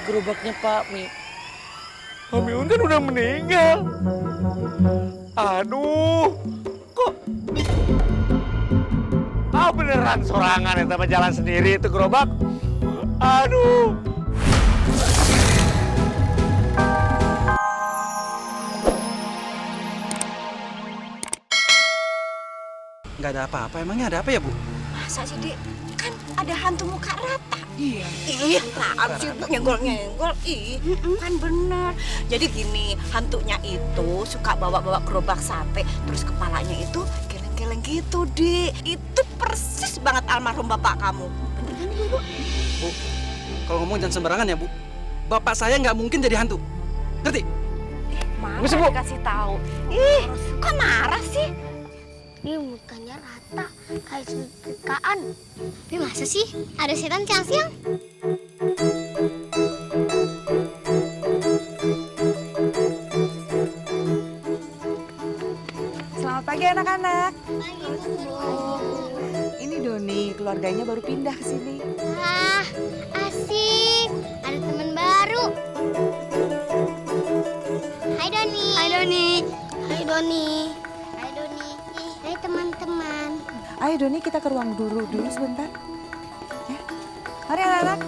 gerobaknya Pak Mi. Pak Miun kan udah meninggal. Aduh, kok beneran sorangan ya sama jalan sendiri itu gerobak. Aduh. Nggak ada apa-apa, emangnya ada apa ya, Bu? Masa sih, Dik? Kan ada hantu muka rata. Iya. Ih, apaan sih Bu nyenggol-nyenggol? Ih, kan bener. Jadi gini, hantunya itu suka bawa-bawa gerobak sate, terus kepalanya itu geleng-geleng gitu, Dik. Itu persis banget almarhum bapak kamu. Bener kan, Bu? Bu, kalau ngomong jangan sembarangan ya, Bu. Bapak saya nggak mungkin jadi hantu. Ngerti? Mama dikasih tahu. Ih, kok marah sih? Ini mukanya rata, kayak setrikaan. Tapi masa sih ada setan siang-siang? Selamat pagi anak-anak. Pagi, Bu. Ini Doni, keluarganya baru pindah ke sini. Ah, asik. Ada teman baru. Hai Doni. Hai Doni. Hai Doni. Hai Doni. Hai teman-teman. Ayo Doni, kita ke ruang guru dulu sebentar. Ya. Mari anak-anak.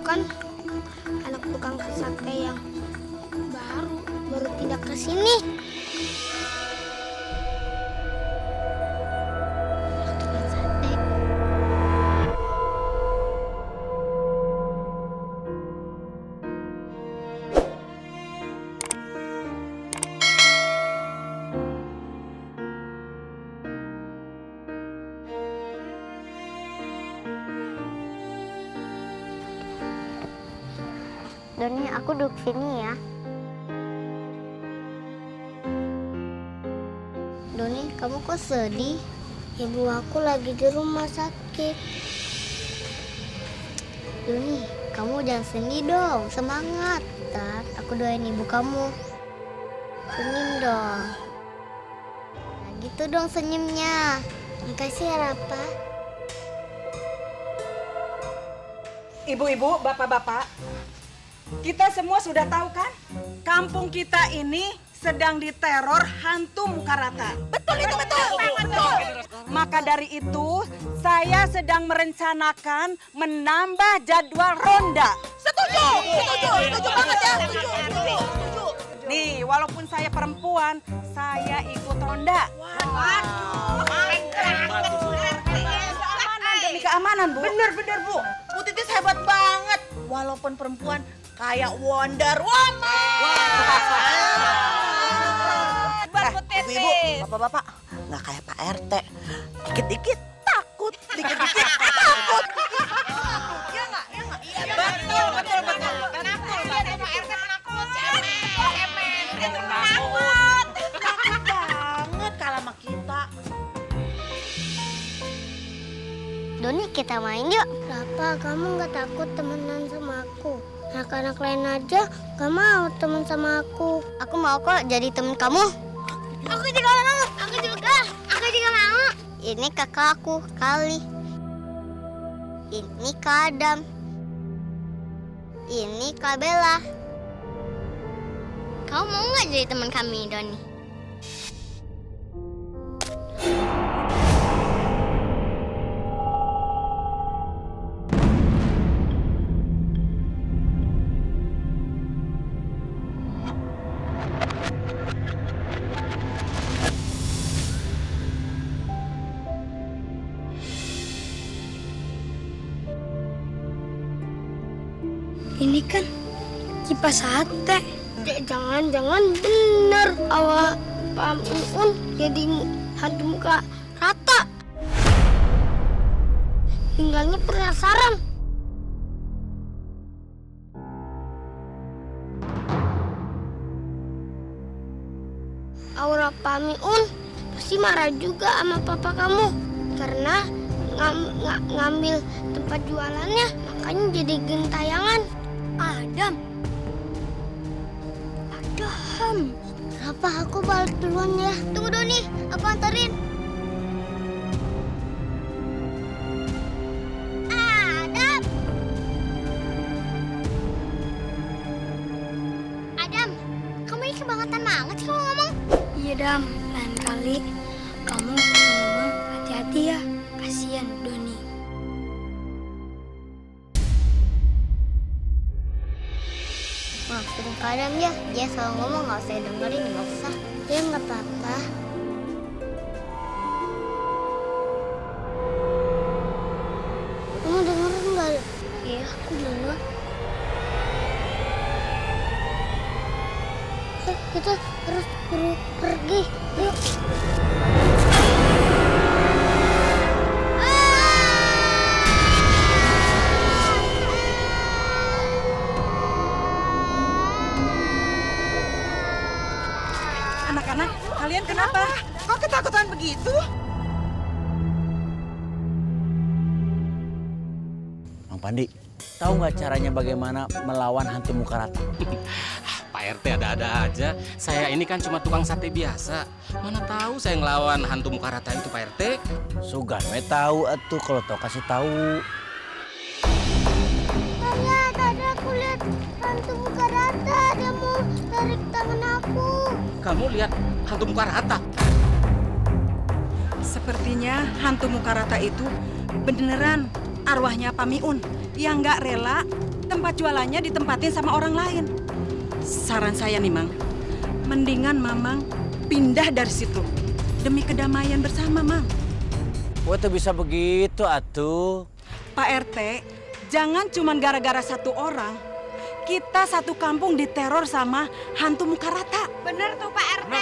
Kan anak tukang sate yang baru pindah ke sini. Anak tukang sate. Doni, aku duduk sini ya. Doni, kamu kok sedih? Ibu aku lagi di rumah sakit. Doni, kamu jangan sedih dong, semangat. Ntar aku doain ibu kamu. Senyum dong. Nah, gitu dong senyumnya. Makasih ya, Rafa. Ibu-ibu, bapak-bapak, kita semua sudah tahu kan? Kampung kita ini sedang diteror hantu muka rata. Betul itu, betul. Maka dari itu, saya sedang merencanakan menambah jadwal ronda. Setuju banget ya, setuju. Nih, walaupun saya perempuan, saya ikut ronda. Demi keamanan, Bu. Bener, Bu. Bu Titis hebat banget. Walaupun perempuan, kayak Wonder Woman. Ibu, bapak-bapak, nggak kayak Pak RT. Dikit-dikit takut, dikit-dikit takut. Iya nggak? Iya, betul. Penakut, Pak RT penakut. Cemen. Penakut. Takut banget kalau sama kita. Doni, kita main yuk. Rafa, kamu nggak takut temenan sama aku? Anak-anak lain aja gak mau temen sama aku. Aku mau kok jadi temen kamu. Aku juga mau. Aku juga mau. Ini kakak aku, Kali. Ini Kak Adam. Ini Kak Bella. Kamu mau nggak jadi teman kami, Doni? Ini kan kipas sate. Jangan-jangan bener awal Pak Muun jadi hantu muka rata. Tinggalnya penasaran. Aura Pak Muun pasti marah juga sama papa kamu karena ngambil tempat jualannya, makanya jadi gentayangan. Adam. Kenapa aku balik duluan ya? Tunggu Doni, aku anterin. Adam, lain kali kamu ngomong hati-hati ya. Kasihan Doni. Maafin Kak Adam ya, dia selalu ngomong nggak usah dengerin, nggak usah. Dia nggak apa-apa. Kamu dengerin nggak? Iya, aku denger. Kita harus pergi. Yuk. Anak-anak, kalian kenapa? Kok ketakutan begitu? Mang Pandi, tahu nggak caranya bagaimana melawan hantu muka rata? Pak RT ada-ada aja. Saya ini kan cuma tukang sate biasa. Mana tahu saya ngelawan hantu muka rata itu, Pak RT. Sugan we tahu atuh kalau tau kasih tahu. Lihat, aku lihat hantu muka rata. Dia mau tarik tangan aku. Kamu lihat hantu muka rata? Sepertinya hantu muka rata itu beneran arwahnya Pak Miun yang nggak rela tempat jualannya ditempatin sama orang lain. Saran saya nih, Mang, mendingan Mamang pindah dari situ demi kedamaian bersama, Mang. Wah tuh bisa begitu atuh. Pak RT, jangan cuma gara-gara satu orang, kita satu kampung diteror sama hantu muka rata. Bener tuh Pak RT.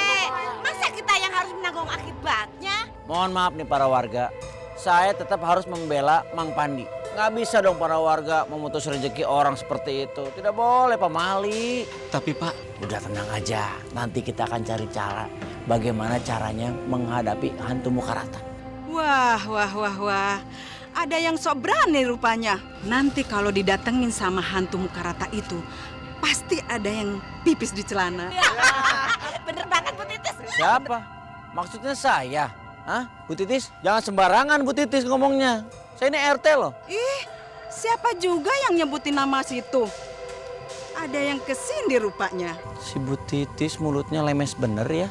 Masa kita yang harus menanggung akibatnya? Mohon maaf nih para warga, saya tetap harus membela Mang Pandi. Nggak bisa dong para warga memutus rezeki orang seperti itu. Tidak boleh Pak Mali. Tapi Pak, Udah tenang aja, nanti kita akan cari cara bagaimana caranya menghadapi hantu muka rata. Wah. Ada yang sok berani rupanya. Nanti kalau didatengin sama hantu muka rata itu, pasti ada yang pipis di celana. Bener banget Bu Titis. Siapa? Maksudnya saya? Hah? Bu Titis? Jangan sembarangan Bu Titis ngomongnya. Saya ini RT loh. Ih, siapa juga yang nyebutin nama situ? Ada yang kesini rupanya. Si Bu Titis mulutnya lemes bener ya.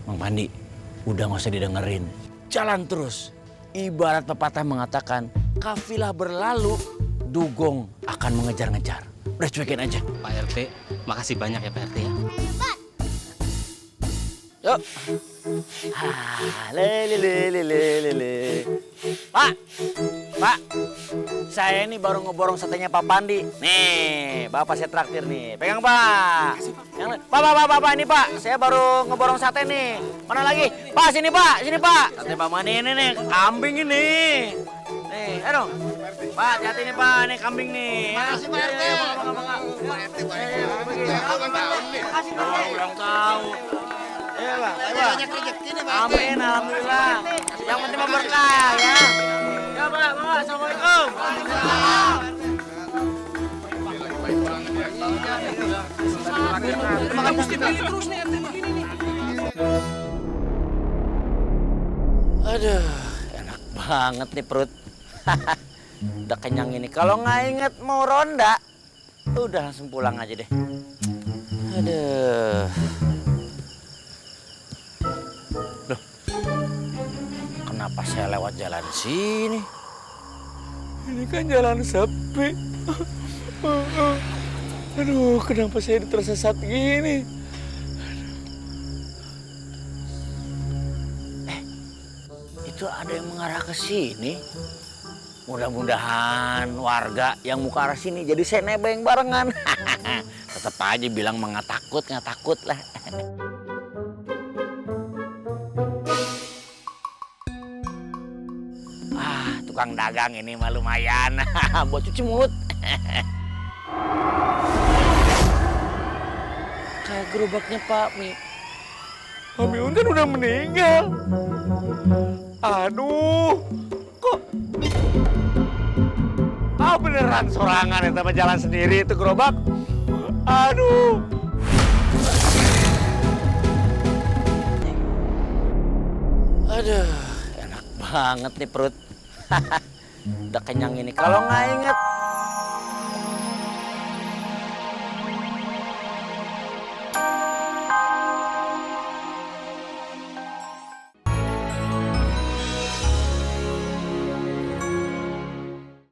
Mang Pandi, udah gak usah didengerin. Jalan terus. Ibarat pepatah mengatakan, kafilah berlalu, dugong akan mengejar-ngejar. Udah cuekin aja. Pak RT, makasih banyak ya Pak RT ya. Yuk. Lele. Pak, saya ini baru ngeborong satenya Pak Pandi. Nih, Bapak saya traktir nih. Pegang Pak. Pak, ini Pak. Saya baru ngeborong sate nih. Mana lagi? Pak, sini Pak. Sate Pak Mani ini nih, kambing ini. Nih, ayo dong. Pak, hati-hati nih Pak, ini kambing nih. Makasih Pak RT. Pak RT banyak. Makasih Pak RT. Ulang tahun. Iya Pak, banyak rezeki nih Pak. Amin, alhamdulillah. Yang penting berkah ya. Ya Pak, Assalamualaikum. Makan mesti begini terus nih, RT begini nih. Aduh, enak banget nih perut. Udah kenyang ini. Kalau nggak inget mau ronda, udah langsung pulang aja deh. Aduh. Loh, kenapa saya lewat jalan sini? Ini kan jalan sepi. Aduh, kenapa saya tersesat gini? Itu ada yang mengarah ke sini. Mudah-mudahan warga yang mau ke arah sini jadi saya nebeng barengan. Tetap aja bilang nggak takut lah. Tukang dagang ini mah lumayan buat cuci mulut. Kayak gerobaknya Pak Mi. Pak Miun kan udah meninggal. Aduh, kok beneran sorangan ya sama jalan sendiri itu gerobak. Aduh. Aduh, enak banget nih perut. Udah kenyang ini. Kalau nggak inget